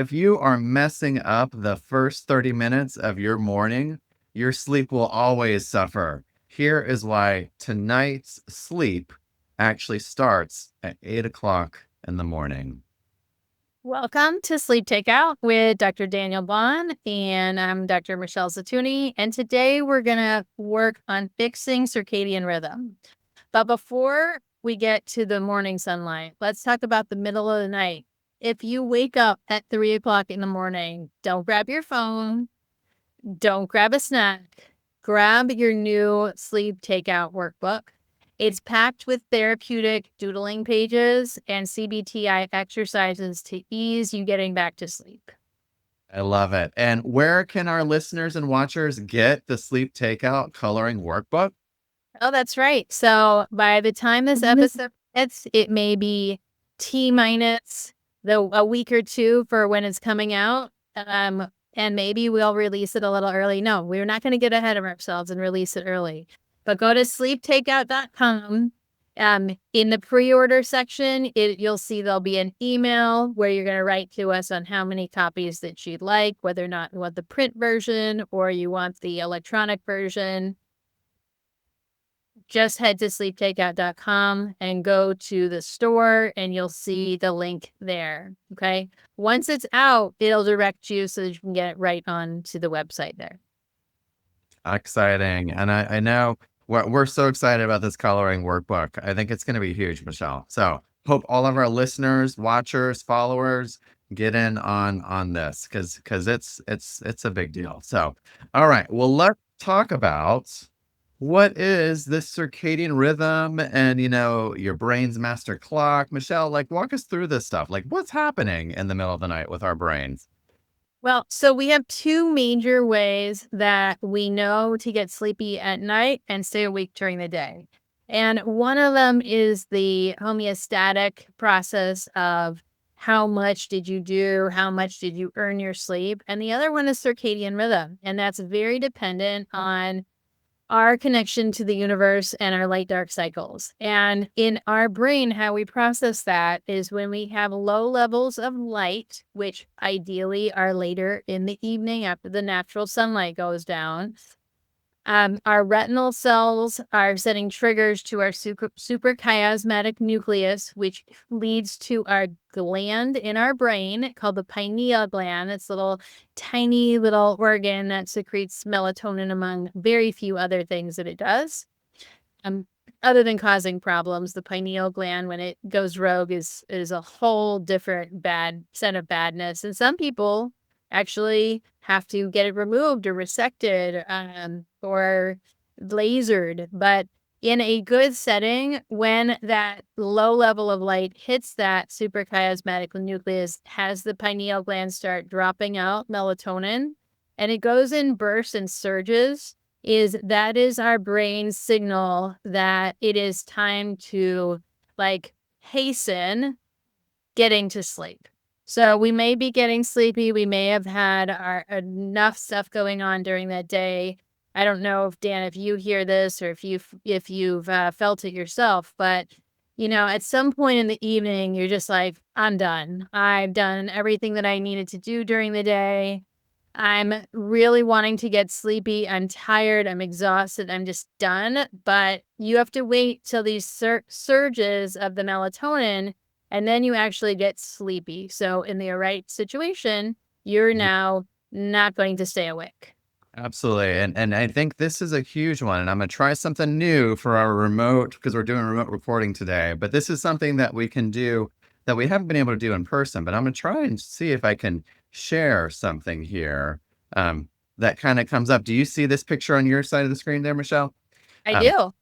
If you are messing up the first 30 minutes of your morning, your sleep will always suffer. Here is why tonight's sleep actually starts at 8 o'clock in the morning. Welcome to Sleep Takeout with Dr. Daniel Baughn, and I'm Dr. Michelle Zatuni. And today we're going to work on fixing circadian rhythm. But before we get to the morning sunlight, let's talk about the middle of the night. If you wake up at 3 o'clock in the morning, don't grab your phone, don't grab a snack, grab your new Sleep Takeout workbook. It's packed with therapeutic doodling pages and CBTI exercises to ease you getting back to sleep. I love it. And where can our listeners and watchers get the Sleep Takeout coloring workbook? Oh, that's right. So by the time this episode hits, it may be T minus a week or two for when it's coming out. And maybe we'll release it a little early. No, we're not going to get ahead of ourselves and release it early. But go to sleeptakeout.com. In the pre-order section, you'll see there'll be an email where you're going to write to us on how many copies that you'd like, whether or not you want the print version or you want the electronic version. Just head to sleeptakeout.com and go to the store and you'll see the link there. Okay. Once it's out, it'll direct you so that you can get it right on to the website there. Exciting. And I know we're so excited about this coloring workbook. I think it's going to be huge, Michelle. So hope all of our listeners, watchers, followers get in on this because it's a big deal. So, all right. Well, let's talk about what is this circadian rhythm and your brain's master clock. Michelle, like walk us through this stuff. Like what's happening in the middle of the night with our brains? Well, so we have two major ways that we know to get sleepy at night and stay awake during the day. And one of them is the homeostatic process of how much did you do, how much did you earn your sleep. And the other one is circadian rhythm. And that's very dependent on our connection to the universe and our light dark cycles. And in our brain, how we process that is when we have low levels of light, which ideally are later in the evening after the natural sunlight goes down. Our retinal cells are setting triggers to our suprachiasmatic nucleus, which leads to our gland in our brain called the pineal gland. It's a little tiny little organ that secretes melatonin among very few other things that it does. Other than causing problems, the pineal gland, when it goes rogue, is a whole different bad set of badness. And some people actually have to get it removed or resected or lasered. But in a good setting, when that low level of light hits that suprachiasmatic nucleus, has the pineal gland start dropping out melatonin, and it goes in bursts and surges, that is our brain's signal that it is time to hasten getting to sleep. So we may be getting sleepy. We may have had enough stuff going on during that day. I don't know if Dan, if you hear this or if you've felt it yourself, but at some point in the evening, you're just like, I'm done. I've done everything that I needed to do during the day. I'm really wanting to get sleepy. I'm tired. I'm exhausted. I'm just done. But you have to wait till these surges of the melatonin, and then you actually get sleepy. So in the right situation, you're now not going to stay awake. Absolutely. And I think this is a huge one. And I'm going to try something new for our remote because we're doing remote recording today. But this is something that we can do that we haven't been able to do in person. But I'm going to try and see if I can share something here that kind of comes up. Do you see this picture on your side of the screen there, Michelle? I Um, do.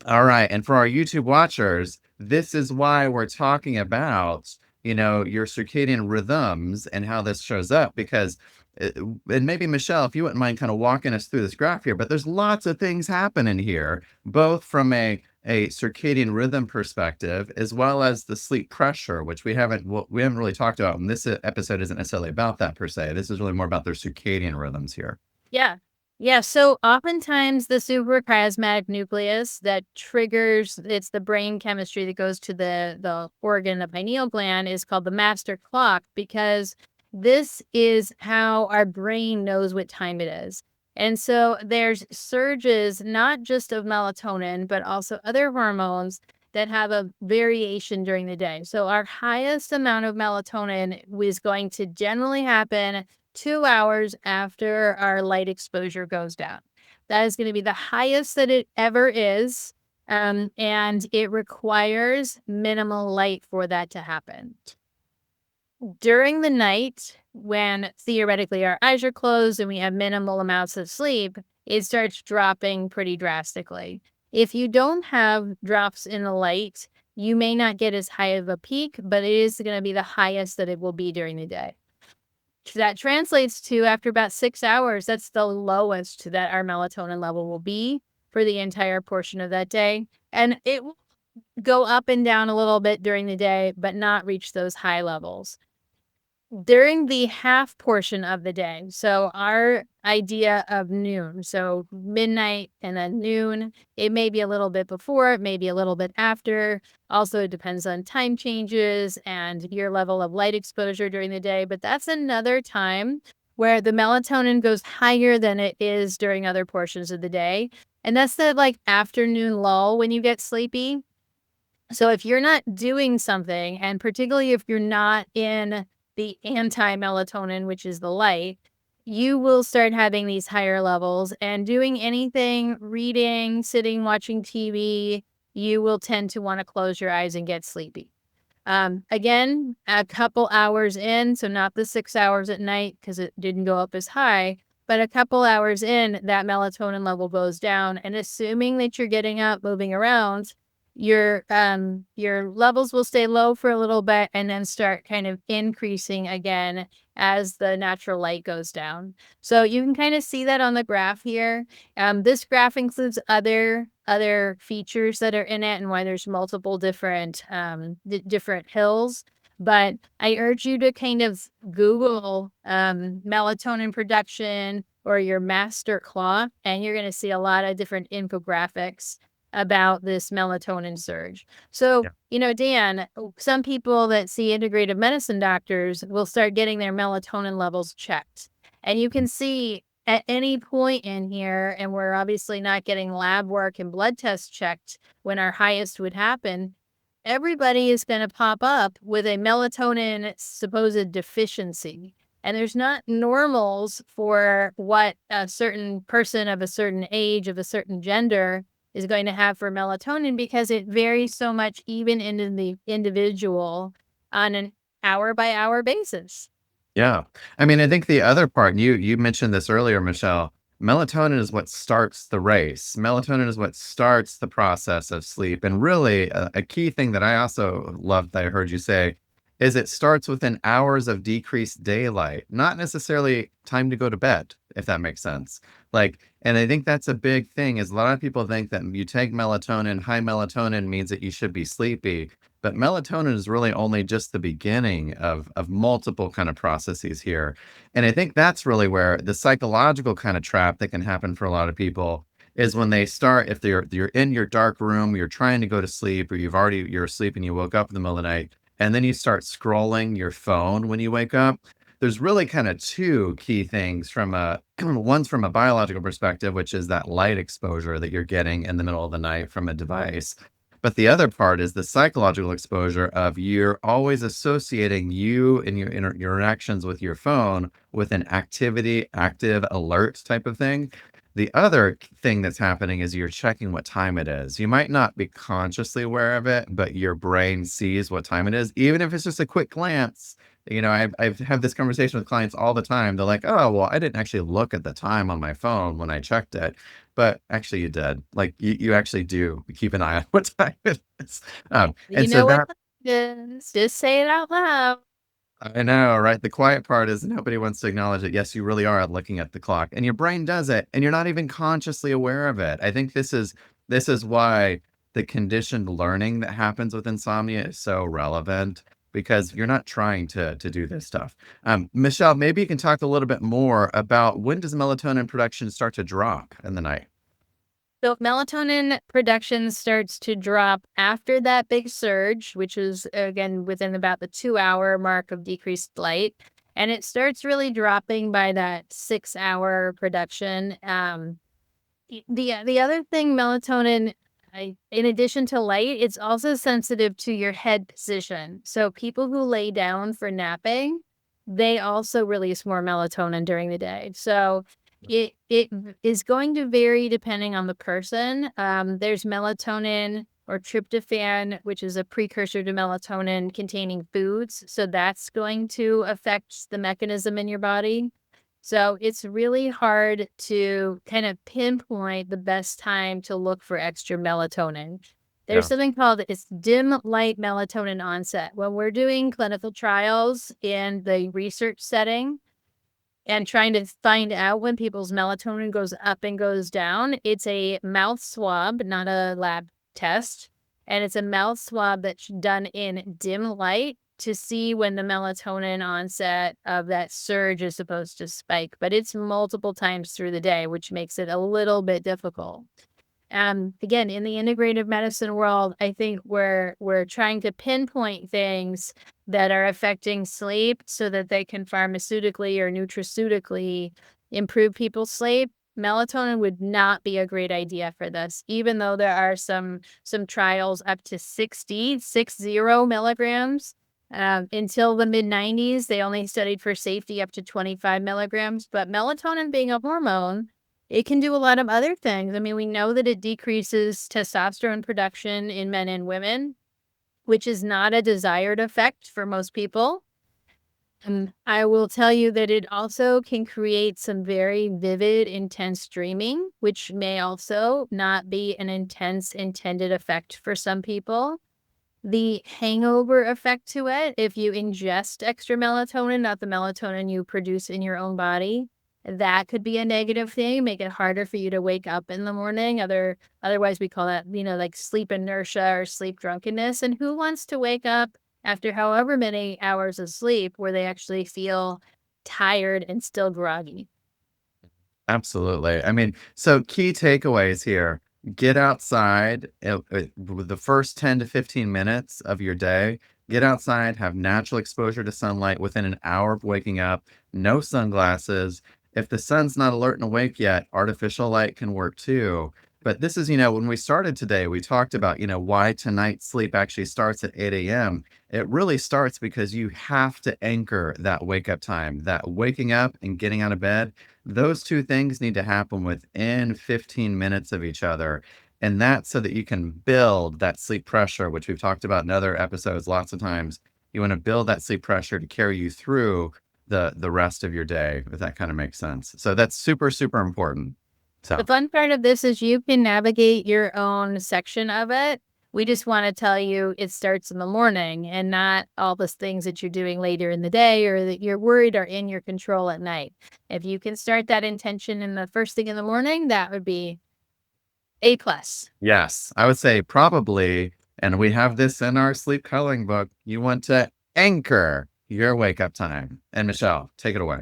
all right. And for our YouTube watchers, this is why we're talking about, your circadian rhythms and how this shows up because and maybe Michelle, if you wouldn't mind kind of walking us through this graph here, but there's lots of things happening here, both from a circadian rhythm perspective, as well as the sleep pressure, which we haven't really talked about. And this episode isn't necessarily about that per se. This is really more about their circadian rhythms here. Yeah. Yeah. So oftentimes the suprachiasmatic nucleus that triggers, it's the brain chemistry that goes to the organ, the pineal gland, is called the master clock because this is how our brain knows what time it is. And so there's surges, not just of melatonin, but also other hormones that have a variation during the day. So our highest amount of melatonin is going to generally happen 2 hours after our light exposure goes down. That is going to be the highest that it ever is. And it requires minimal light for that to happen. During the night, when theoretically our eyes are closed and we have minimal amounts of sleep, it starts dropping pretty drastically. If you don't have drops in the light, you may not get as high of a peak, but it is going to be the highest that it will be during the day. That translates to after about 6 hours, that's the lowest that our melatonin level will be for the entire portion of that day. And it will go up and down a little bit during the day, but not reach those high levels. During the half portion of the day, so our idea of noon, so midnight and then noon, it may be a little bit before, it may be a little bit after. Also, it depends on time changes and your level of light exposure during the day, but that's another time where the melatonin goes higher than it is during other portions of the day. And that's the like afternoon lull when you get sleepy. So if you're not doing something, and particularly if you're not in the anti-melatonin, which is the light, you will start having these higher levels, and doing anything, reading, sitting, watching TV, you will tend to want to close your eyes and get sleepy. Again, a couple hours in, so not the 6 hours at night because it didn't go up as high, but a couple hours in, that melatonin level goes down. And assuming that you're getting up, moving around, your levels will stay low for a little bit and then start kind of increasing again as the natural light goes down. So you can kind of see that on the graph here. This graph includes other features that are in it and why there's multiple different different hills. But I urge you to kind of Google melatonin production or your master clock, and you're going to see a lot of different infographics about this melatonin surge. So, Dan, some people that see integrative medicine doctors will start getting their melatonin levels checked. And you can see at any point in here, and we're obviously not getting lab work and blood tests checked when our highest would happen, everybody is going to pop up with a melatonin supposed deficiency. And there's not normals for what a certain person of a certain age, of a certain gender, is going to have for melatonin because it varies so much even in the individual on an hour by hour basis. Yeah. I mean, I think the other part, and you mentioned this earlier, Michelle, melatonin is what starts the race. Melatonin is what starts the process of sleep. And really, a key thing that I also loved that I heard you say is it starts within hours of decreased daylight, not necessarily time to go to bed, if that makes sense. Like, and I think that's a big thing is a lot of people think that you take melatonin, high melatonin means that you should be sleepy. But melatonin is really only just the beginning of multiple kind of processes here. And I think that's really where the psychological kind of trap that can happen for a lot of people is when they start, if you're in your dark room, you're trying to go to sleep, or you're asleep and you woke up in the middle of the night, and then you start scrolling your phone when you wake up. There's really kind of two key things from a one's from a biological perspective, which is that light exposure that you're getting in the middle of the night from a device. But the other part is the psychological exposure of you're always associating you and your interactions with your phone with an activity, active, alert type of thing. The other thing that's happening is you're checking what time it is. You might not be consciously aware of it, but your brain sees what time it is, even if it's just a quick glance. I've had this conversation with clients all the time. They're like, "Oh, well, I didn't actually look at the time on my phone when I checked it." But actually you did. Like you actually do keep an eye on what time it is. You And so know what that it is. Just say it out loud. I know, right? The quiet part is nobody wants to acknowledge that, yes, you really are looking at the clock and your brain does it and you're not even consciously aware of it. I think this is why the conditioned learning that happens with insomnia is so relevant because you're not trying to do this stuff. Michelle, maybe you can talk a little bit more about when does melatonin production start to drop in the night? So melatonin production starts to drop after that big surge, which is again within about the 2 hour mark of decreased light. and it starts really dropping by that 6-hour production. The other thing, melatonin, in addition to light, it's also sensitive to your head position. So people who lay down for napping, they also release more melatonin during the day. So it is going to vary depending on the person. There's melatonin or tryptophan, which is a precursor to melatonin containing foods. So that's going to affect the mechanism in your body. So it's really hard to kind of pinpoint the best time to look for extra melatonin. There's Yeah. something called it's dim light melatonin onset. When we're doing clinical trials in the research setting and trying to find out when people's melatonin goes up and goes down, it's a mouth swab, not a lab test. And it's a mouth swab that's done in dim light to see when the melatonin onset of that surge is supposed to spike. But it's multiple times through the day, which makes it a little bit difficult. Again, in the integrative medicine world, I think we're trying to pinpoint things that are affecting sleep so that they can pharmaceutically or nutraceutically improve people's sleep. Melatonin would not be a great idea for this, even though there are some trials up to 60 milligrams. Until the mid 90s, they only studied for safety up to 25 milligrams. But melatonin being a hormone, it can do a lot of other things. I mean, we know that it decreases testosterone production in men and women, which is not a desired effect for most people. And I will tell you that it also can create some very vivid, intense dreaming, which may also not be an intense intended effect for some people. The hangover effect to it, if you ingest extra melatonin, not the melatonin you produce in your own body, that could be a negative thing, make it harder for you to wake up in the morning. Otherwise we call that, like sleep inertia or sleep drunkenness. And who wants to wake up after however many hours of sleep where they actually feel tired and still groggy? Absolutely. I mean, so key takeaways here. Get outside with the first 10 to 15 minutes of your day. Get outside, have natural exposure to sunlight within an hour of waking up, no sunglasses. If the sun's not alert and awake yet, artificial light can work too. But this is, when we started today, we talked about, why tonight's sleep actually starts at 8 a.m. It really starts because you have to anchor that wake up time, that waking up and getting out of bed. Those two things need to happen within 15 minutes of each other. And that's so that you can build that sleep pressure, which we've talked about in other episodes lots of times. You want to build that sleep pressure to carry you through the rest of your day, if that kind of makes sense. So that's super, super important. The So fun part of this is you can navigate your own section of it. We just want to tell you it starts in the morning and not all the things that you're doing later in the day or that you're worried are in your control at night. If you can start that intention in the first thing in the morning, that would be A plus. yes, I would say probably, and we have this in our sleep coloring book, you want to anchor your wake up time. And Michelle, take it away.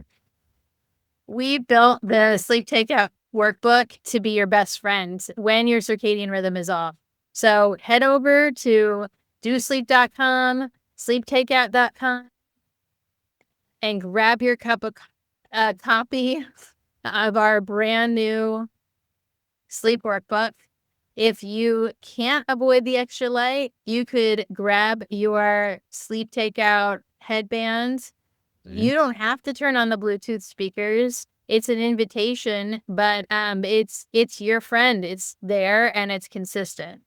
We built the Sleep Takeout workbook to be your best friend when your circadian rhythm is off. So head over to dosleep.com, sleeptakeout.com, and grab your copy of our brand new sleep workbook. If you can't avoid the extra light, you could grab your Sleep Takeout headbands. Mhm. You don't have to turn on the Bluetooth speakers. It's an invitation, but it's your friend. It's there and it's consistent.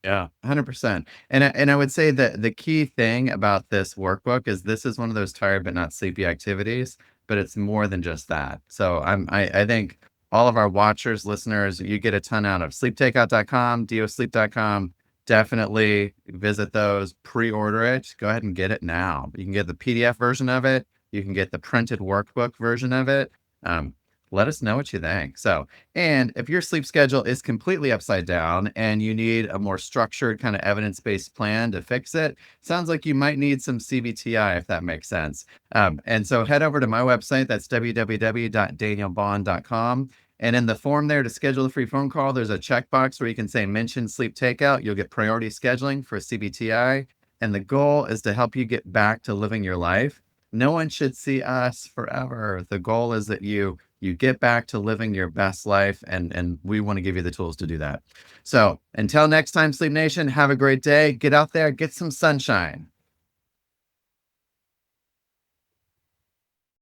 Yeah, 100%. And I would say that the key thing about this workbook is this is one of those tired but not sleepy activities, but it's more than just that. So I think all of our watchers, listeners, you get a ton out of sleeptakeout.com, dosleep.com. Definitely visit those, pre-order it, go ahead and get it now. You can get the PDF version of it, you can get the printed workbook version of it. Um, Let us know what you think. So, and if your sleep schedule is completely upside down and you need a more structured, kind of evidence based plan to fix it, sounds like you might need some CBTI, if that makes sense. And so head over to my website. That's www.danielbaughn.com. And in the form there to schedule a free phone call, there's a checkbox where you can say mention sleep takeout. You'll get priority scheduling for CBTI. And the goal is to help you get back to living your life No one should see us forever. The goal is that you get back to living your best life, and we want to give you the tools to do that. So until next time, Sleep Nation, have a great day. Get out there, get some sunshine.